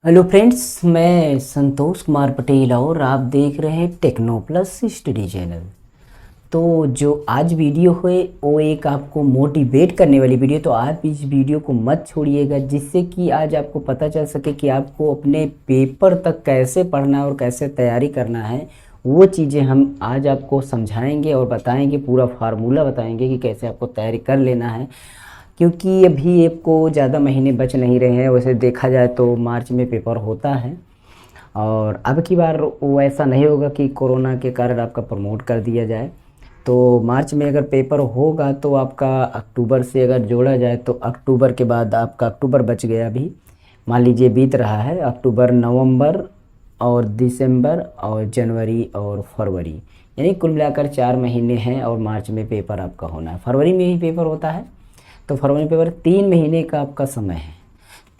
Hello friends, मैं संतोष कुमार पटेल और आप देख रहे हैं टेक्नो प्लस स्टडी चैनल। तो जो आज वीडियो है वो एक आपको मोटिवेट करने वाली वीडियो। तो आप इस वीडियो को मत छोड़िएगा, जिससे कि आज आपको पता चल सके कि आपको अपने पेपर तक कैसे पढ़ना है और कैसे तैयारी करना है। वो चीज़ें हम आज आपको समझाएंगे और बताएंगे, पूरा फार्मूला बताएंगे कि कैसे आपको तैयारी कर लेना है। क्योंकि अभी आपको ज़्यादा महीने बच नहीं रहे हैं। वैसे देखा जाए तो मार्च में पेपर होता है, और अब की बार वो ऐसा नहीं होगा कि कोरोना के कारण आपका प्रमोट कर दिया जाए। तो मार्च में अगर पेपर होगा तो आपका अक्टूबर से अगर जोड़ा जाए तो अक्टूबर के बाद आपका अक्टूबर बच गया। अभी मान लीजिए बीत रहा है अक्टूबर, नवंबर और दिसंबर और जनवरी और फरवरी, यानी कुल मिलाकर 4 महीने हैं। और मार्च में पेपर आपका होना है, फरवरी में ही पेपर होता है। तो फरवरी पेपर 3 महीने का आपका समय है।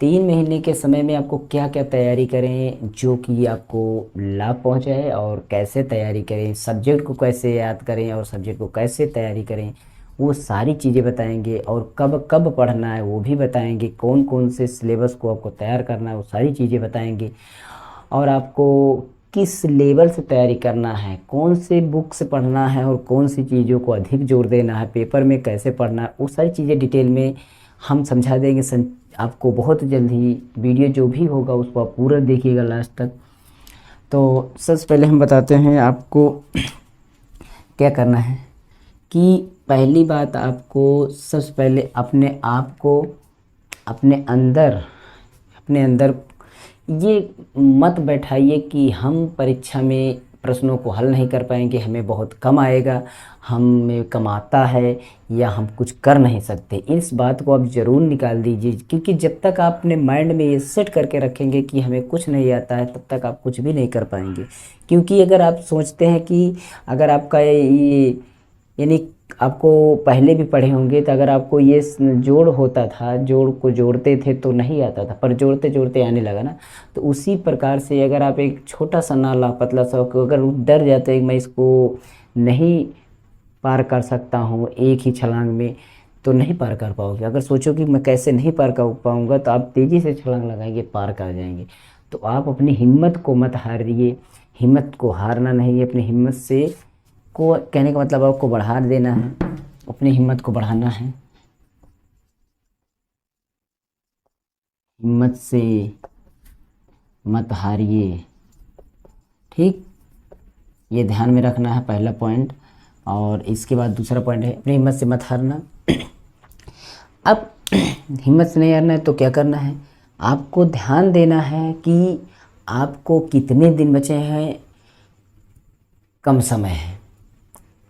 3 महीने के समय में आपको क्या क्या तैयारी करें जो कि आपको लाभ पहुंचाए, और कैसे तैयारी करें, सब्जेक्ट को कैसे याद करें और सब्जेक्ट को कैसे तैयारी करें, वो सारी चीज़ें बताएंगे। और कब कब पढ़ना है वो भी बताएंगे। कौन कौन से सिलेबस को आपको तैयार करना है वो सारी चीज़ें बताएंगे। और आपको किस लेवल से तैयारी करना है, कौन से बुक से पढ़ना है और कौन सी चीज़ों को अधिक जोर देना है, पेपर में कैसे पढ़ना है, वो सारी चीज़ें डिटेल में हम समझा देंगे। आपको बहुत जल्द ही वीडियो जो भी होगा उसको आप पूरा देखिएगा लास्ट तक। तो सबसे पहले हम बताते हैं आपको क्या करना है। कि पहली बात, आपको सबसे पहले अपने आप को अपने अंदर ये मत बैठाइए कि हम परीक्षा में प्रश्नों को हल नहीं कर पाएंगे, हमें बहुत कम आएगा, हमें कम आता है, या हम कुछ कर नहीं सकते। इस बात को आप ज़रूर निकाल दीजिए। क्योंकि जब तक आप अपने माइंड में ये सेट करके रखेंगे कि हमें कुछ नहीं आता है, तब तक आप कुछ भी नहीं कर पाएंगे। क्योंकि अगर आप सोचते हैं कि अगर आपका ये, यानी आपको पहले भी पढ़े होंगे, तो अगर आपको ये जोड़ होता था, जोड़ को जोड़ते थे तो नहीं आता था, पर जोड़ते जोड़ते आने लगा ना। तो उसी प्रकार से अगर आप एक छोटा सा नाला पतला सा अगर डर जाते हैं मैं इसको नहीं पार कर सकता हूँ एक ही छलांग में, तो नहीं पार कर पाओगे। अगर सोचो कि मैं कैसे नहीं पार कर पाऊँगा, तो आप तेज़ी से छलांग लगाएंगे, पार कर जाएंगे। तो आप अपनी हिम्मत को मत हारिए, हिम्मत को हारना नहीं है। अपनी हिम्मत से को कहने का मतलब आपको बढ़ा देना है, अपनी हिम्मत को बढ़ाना है। हिम्मत से मत हारिए, ठीक, ये ध्यान में रखना है पहला पॉइंट। और इसके बाद दूसरा पॉइंट है अपनी हिम्मत से मत हारना। अब हिम्मत से नहीं हारना है तो क्या करना है, आपको ध्यान देना है कि आपको कितने दिन बचे हैं, कम समय है,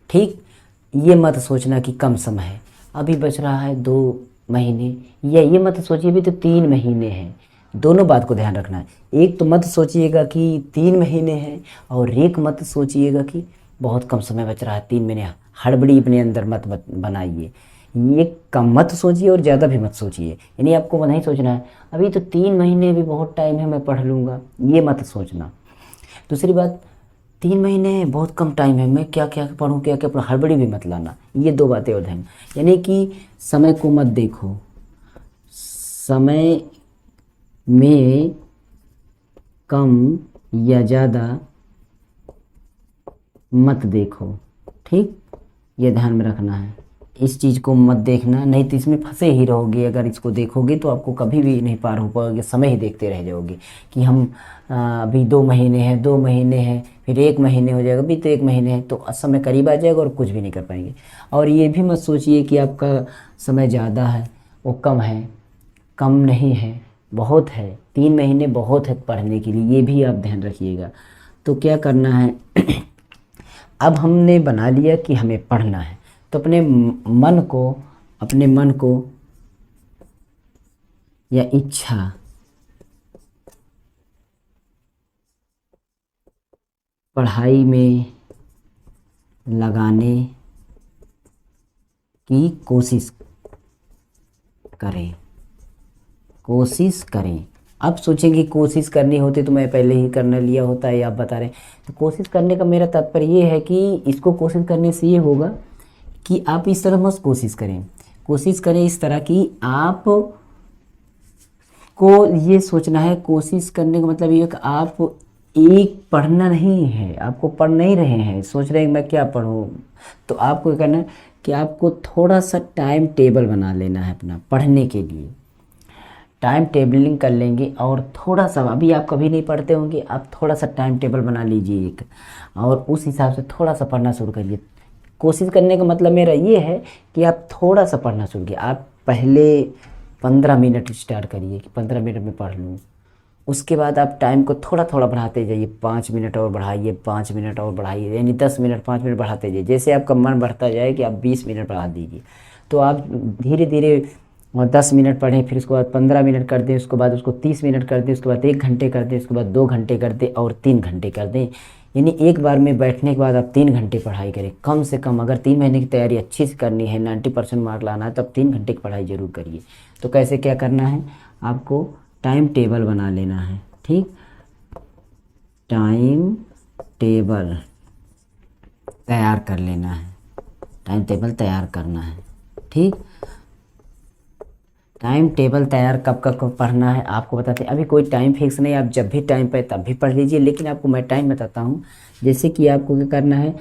ठीक। ये मत सोचना कि कम समय है, अभी बच रहा है 2 महीने, या ये मत सोचिए भी तो 3 महीने हैं। दोनों बात को ध्यान रखना है। एक तो मत सोचिएगा कि 3 महीने हैं, और एक मत सोचिएगा कि बहुत कम समय बच रहा है, 3 महीने। हड़बड़ी अपने अंदर मत बनाइए। ये कम मत सोचिए और ज़्यादा भी मत सोचिए। यानी आपको नहीं सोचना है अभी तो 3 महीने, अभी बहुत टाइम है, मैं पढ़ लूँगा, ये मत सोचना। दूसरी बात, 3 महीने बहुत कम टाइम है, मैं क्या क्या पढ़ूँ, क्या क्या पढ़ूँ, हड़बड़ी भी मत लाना। ये दो बातें और ध्यान। यानी कि समय को मत देखो, समय में कम या ज़्यादा मत देखो, ठीक, ये ध्यान में रखना है। इस चीज़ को मत देखना, नहीं तो इसमें फंसे ही रहोगे। अगर इसको देखोगे तो आपको कभी भी नहीं पार हो पाओगे, समय ही देखते रह जाओगे कि हम अभी 2 महीने हैं, 2 महीने हैं, फिर 1 महीने हो जाएगा, अभी तो 1 महीने है, तो समय करीब आ जाएगा और कुछ भी नहीं कर पाएंगे। और ये भी मत सोचिए कि आपका समय ज़्यादा है, वो कम है, कम नहीं है, बहुत है। 3 महीने बहुत है पढ़ने के लिए, ये भी आप ध्यान रखिएगा। तो क्या करना है, अब हमने बना लिया कि हमें पढ़ना है, तो अपने मन को या इच्छा पढ़ाई में लगाने की करें कोशिश करें। अब सोचेंगे कोशिश करनी होती तो मैं पहले ही करने लिया होता है, आप बता रहे हैं। तो कोशिश करने का मेरा तात्पर्य ये है कि इसको कोशिश करने से ये होगा कि आप इस तरह मत कोशिश करें। कोशिश करें इस तरह की, आप आपको ये सोचना है, कोशिश करने का मतलब ये कि आप एक पढ़ना नहीं है, आपको पढ़ नहीं रहे हैं, सोच रहे हैं मैं क्या पढूं, तो आपको ये करना है कि आपको थोड़ा सा टाइम टेबल बना लेना है अपना पढ़ने के लिए। टाइम टेबलिंग कर लेंगे और थोड़ा सा, अभी आप कभी नहीं पढ़ते होंगे, आप थोड़ा सा टाइम टेबल बना लीजिए एक, और उस हिसाब से थोड़ा सा पढ़ना शुरू करिए। कोशिश करने का मतलब मेरा ये है कि आप थोड़ा सा पढ़ना शुरू कीजिए। आप पहले 15 मिनट स्टार्ट करिए कि 15 मिनट में पढ़ लूँ, उसके बाद आप टाइम को थोड़ा थोड़ा बढ़ाते जाइए, 5 मिनट और बढ़ाइए, 5 मिनट और बढ़ाइए, यानी 10 मिनट 5 मिनट बढ़ाते जाइए। जैसे आपका मन बढ़ता जाए कि आप 20 मिनट बढ़ा दीजिए, तो आप धीरे धीरे 10 मिनट पढ़ें, फिर उसके बाद 15 मिनट कर दें, उसके बाद उसको 30 मिनट कर दें, उसके बाद 1 घंटे कर दें, उसके बाद 2 घंटे कर दें और 3 घंटे कर दें। यानी एक बार में बैठने के बाद आप 3 घंटे पढ़ाई करें कम से कम। अगर 3 महीने की तैयारी अच्छी से करनी है, 90% मार्क लाना है, तब 3 घंटे की पढ़ाई ज़रूर करिए। तो कैसे क्या करना है, आपको टाइम टेबल बना लेना है, ठीक, टाइम टेबल तैयार कर लेना है, टाइम टेबल तैयार करना है, ठीक। टाइम टेबल तैयार कब कब पढ़ना है आपको बताते हैं। अभी कोई टाइम फिक्स नहीं, आप जब भी टाइम पे तब भी पढ़ लीजिए, लेकिन आपको मैं टाइम बताता हूँ। जैसे कि आपको क्या करना है,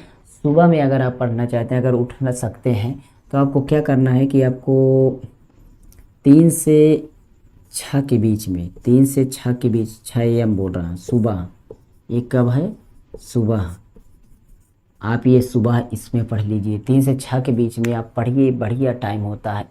सुबह में अगर आप पढ़ना चाहते हैं, अगर उठ ना सकते हैं, तो आपको क्या करना है कि आपको 3 से 6 के बीच में, 3 से 6 के बीच, 6 AM बोल रहा हूँ सुबह, ये कब है, सुबह, आप ये सुबह इसमें पढ़ लीजिए। 3 से 6 के बीच में आप पढ़िए, बढ़िया टाइम होता है।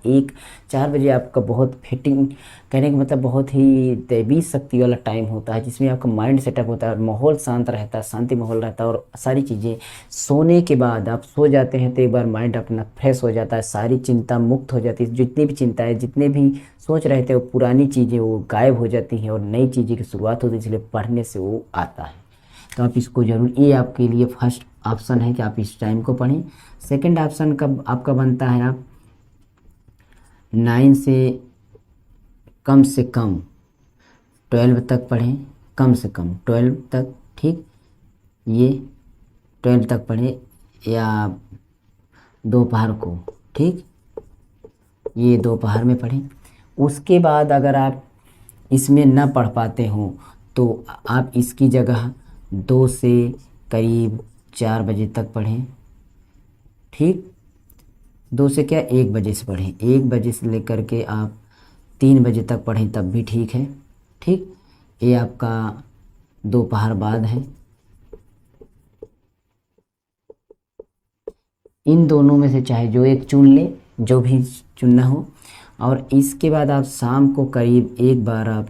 4 बजे आपका बहुत फिटिंग, कहने का मतलब बहुत ही दैवी शक्ति वाला टाइम होता है, जिसमें आपका माइंड सेटअप होता है, माहौल शांत रहता है, शांति माहौल रहता है, और सारी चीज़ें सोने के बाद आप सो जाते हैं तो एक बार माइंड अपना फ्रेश हो जाता है, सारी चिंता मुक्त हो जाती है। जितनी भी चिंता है, जितने भी सोच रहे थे, वो पुरानी चीज़ें वो गायब हो जाती हैं और नई चीज़ें की शुरुआत होती है, इसलिए पढ़ने से वो आता है। तो आप इसको ज़रूर, ये आपके लिए फर्स्ट ऑप्शन है कि आप इस टाइम को पढ़ें। सेकंड ऑप्शन कब आपका बनता है, आप 9 से कम 12 तक पढ़ें, कम से कम 12 तक, ठीक, ये 12 तक पढ़ें, या दोपहर को, ठीक, ये दोपहर में पढ़ें। उसके बाद अगर आप इसमें न पढ़ पाते हो, तो आप इसकी जगह 2 से करीब 4 बजे तक पढ़ें, ठीक, 2 से क्या, 1 बजे से पढ़ें, 1 बजे से लेकर के आप 3 बजे तक पढ़ें, तब भी ठीक है, ठीक। ये आपका दोपहर बाद है। इन दोनों में से चाहे जो एक चुन ले, जो भी चुनना हो। और इसके बाद आप शाम को करीब एक बार आप,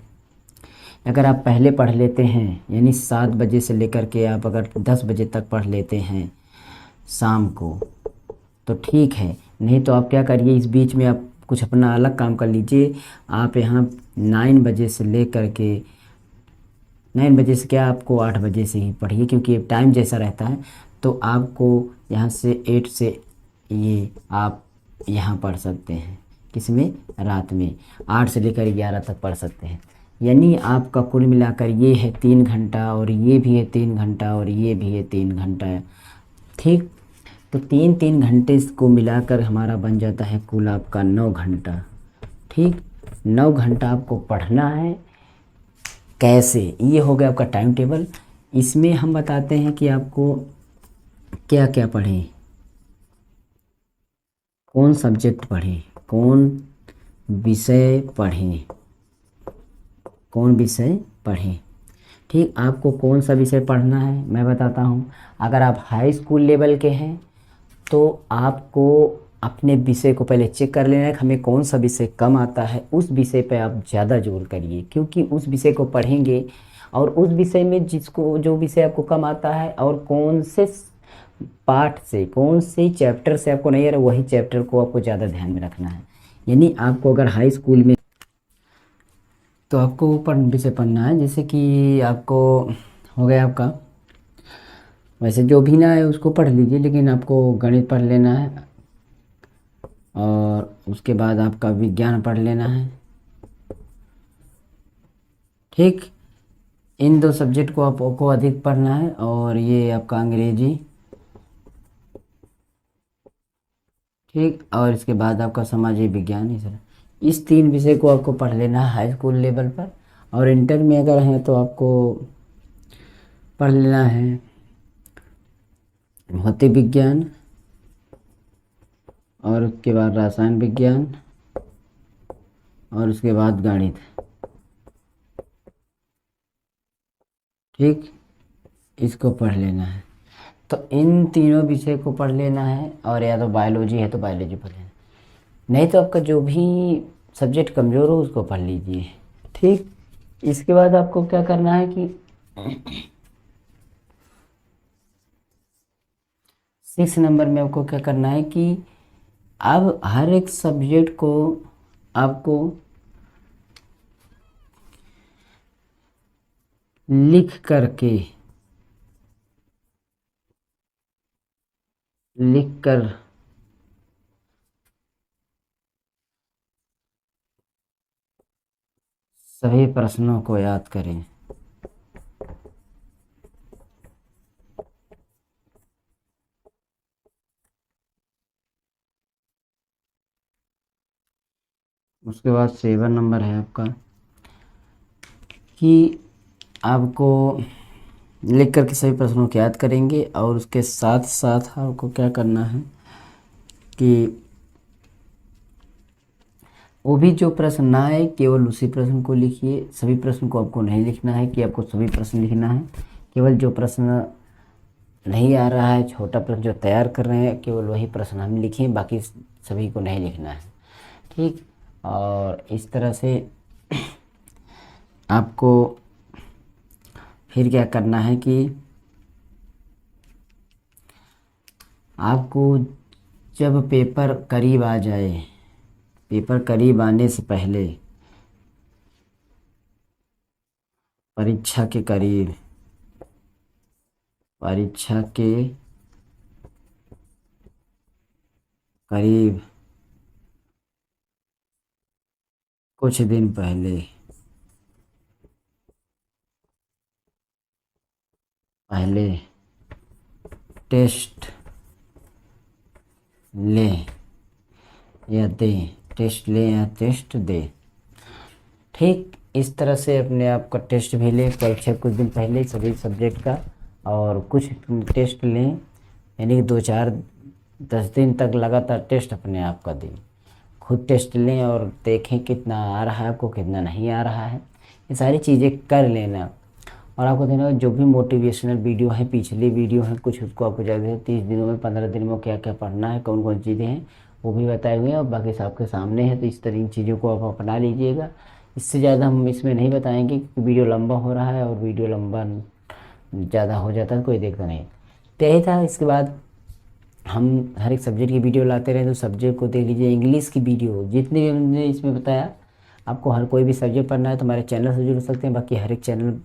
अगर आप पहले पढ़ लेते हैं, यानी 7 बजे से लेकर के आप अगर 10 बजे तक पढ़ लेते हैं शाम को, तो ठीक है, नहीं तो आप क्या करिए, इस बीच में आप कुछ अपना अलग काम कर लीजिए। आप यहाँ 9 बजे से लेकर के, 9 बजे से क्या, आपको 8 बजे से ही पढ़िए, क्योंकि टाइम जैसा रहता है। तो आपको यहाँ से 8 से, ये आप यहाँ पढ़ सकते हैं, किसमें, रात में 8 से लेकर 11 तक पढ़ सकते हैं। यानी आपका कुल मिलाकर ये है 3 घंटा, और ये भी है 3 घंटा, और ये भी है 3 घंटा, ठीक। तो 3 3 घंटे को मिलाकर हमारा बन जाता है कुल आपका 9 घंटा, ठीक। 9 घंटा आपको पढ़ना है। कैसे, ये हो गया आपका टाइम टेबल। इसमें हम बताते हैं कि आपको क्या क्या पढ़ें, कौन सब्जेक्ट पढ़ें, कौन विषय पढ़ें, कौन विषय पढ़ें, ठीक। आपको कौन सा विषय पढ़ना है मैं बताता हूँ। अगर आप हाई स्कूल लेवल के हैं, तो आपको अपने विषय को पहले चेक कर लेना है कि हमें कौन सा विषय कम आता है, उस विषय पे आप ज़्यादा जोर करिए, क्योंकि उस विषय को पढ़ेंगे, और उस विषय में जिसको, जो विषय आपको कम आता है, और कौन से पार्ट से, कौन से चैप्टर से आपको नहीं आ रहा, वही चैप्टर को आपको ज़्यादा ध्यान में रखना है। यानी आपको अगर हाई स्कूल में, तो आपको ऊपर विषय पढ़ना है, जैसे कि आपको हो गया आपका, वैसे जो भी ना है उसको पढ़ लीजिए, लेकिन आपको गणित पढ़ लेना है, और उसके बाद आपका विज्ञान पढ़ लेना है, ठीक। इन दो सब्जेक्ट को आपको अधिक पढ़ना है, और ये आपका अंग्रेजी, ठीक, और इसके बाद आपका सामाजिक विज्ञान, ये सर, इस 3 विषय को आपको पढ़ लेना है हाई स्कूल लेवल पर। और इंटर में अगर हैं तो आपको पढ़ लेना है भौतिक विज्ञान, और उसके बाद रसायन विज्ञान, और उसके बाद गणित। ठीक, इसको पढ़ लेना है। तो इन तीनों विषय को पढ़ लेना है, और या तो बायोलॉजी है तो बायोलॉजी पढ़ लेना, नहीं तो आपका जो भी सब्जेक्ट कमज़ोर हो उसको पढ़ लीजिए। ठीक, इसके बाद आपको क्या करना है कि 6 नंबर में आपको क्या करना है कि अब हर एक सब्जेक्ट को आपको लिख कर सभी प्रश्नों को याद करें। उसके बाद 7 नंबर है आपका कि आपको लिख करके सभी प्रश्नों को याद करेंगे, और उसके साथ साथ आपको क्या करना है कि वो भी जो प्रश्न ना आए केवल उसी प्रश्न को लिखिए। सभी प्रश्न को आपको नहीं लिखना है कि आपको सभी प्रश्न लिखना है, केवल जो प्रश्न नहीं आ रहा है, छोटा प्रश्न जो तैयार कर रहे हैं, केवल वही प्रश्न हम लिखें, बाकी सभी को नहीं लिखना है। ठीक, और इस तरह से आपको फिर क्या करना है कि आपको जब पेपर करीब आ जाए, पेपर करीब आने से पहले, परीक्षा के करीब, परीक्षा के करीब कुछ दिन पहले टेस्ट लें या दें, टेस्ट लें या टेस्ट दें। ठीक, इस तरह से अपने आप का टेस्ट भी लें परीक्षा कुछ दिन पहले सभी सब्जेक्ट का, और कुछ टेस्ट लें, यानी कि 2-4-10 दिन तक लगातार टेस्ट अपने आप का दें। खुद टेस्ट लें और देखें कितना आ रहा है आपको, कितना नहीं आ रहा है, ये सारी चीज़ें कर लेना। और आपको देना जो भी मोटिवेशनल वीडियो है, पिछली वीडियो है कुछ, उसको आपको जैसे 30 दिनों में 15 दिन में क्या क्या पढ़ना है, कौन कौन चीज़ें हैं वो भी बताए हुए हैं, और बाकी सब आपके सामने है। तो इस तरह इन चीज़ों को आप अपना लीजिएगा। इससे ज़्यादा हम इसमें नहीं बताएंगे क्योंकि वीडियो लंबा हो रहा है, और वीडियो लंबा ज़्यादा हो जाता है कोई देखता नहीं। तो यही था। इसके बाद हम हर एक सब्जेक्ट की वीडियो लाते रहे, तो सब्जेक्ट को देख लीजिए। इंग्लिश की वीडियो जितनी भी हमने इसमें बताया, आपको हर कोई भी सब्जेक्ट पढ़ना है तो हमारे चैनल से जुड़ सकते हैं, बाकी हर एक चैनल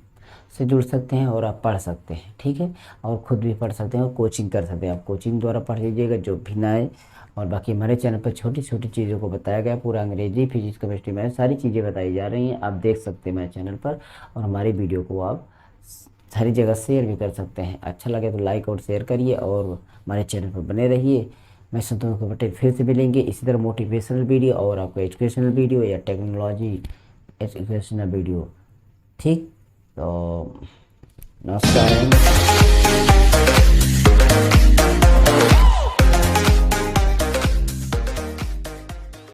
से जुड़ सकते हैं और आप पढ़ सकते हैं। ठीक है, और ख़ुद भी पढ़ सकते हैं और कोचिंग कर सकते हैं। आप कोचिंग द्वारा पढ़ लीजिएगा जो भी ना आए। और बाकी हमारे चैनल पर छोटी छोटी चीज़ों को बताया गया, पूरा अंग्रेजी, फिजिक्स, केमिस्ट्री, मैथ सारी चीज़ें बताई जा रही हैं, आप देख सकते हैं मेरे चैनल पर। और हमारी वीडियो को आप सारी जगह शेयर भी कर सकते हैं। अच्छा लगे तो लाइक और शेयर करिए, और हमारे चैनल पर बने रहिए। मैं संतोष पटेल फिर से मिलेंगे इसी तरह मोटिवेशनल वीडियो और आपको एजुकेशनल वीडियो या टेक्नोलॉजी एजुकेशनल वीडियो। ठीक, तो नमस्कार।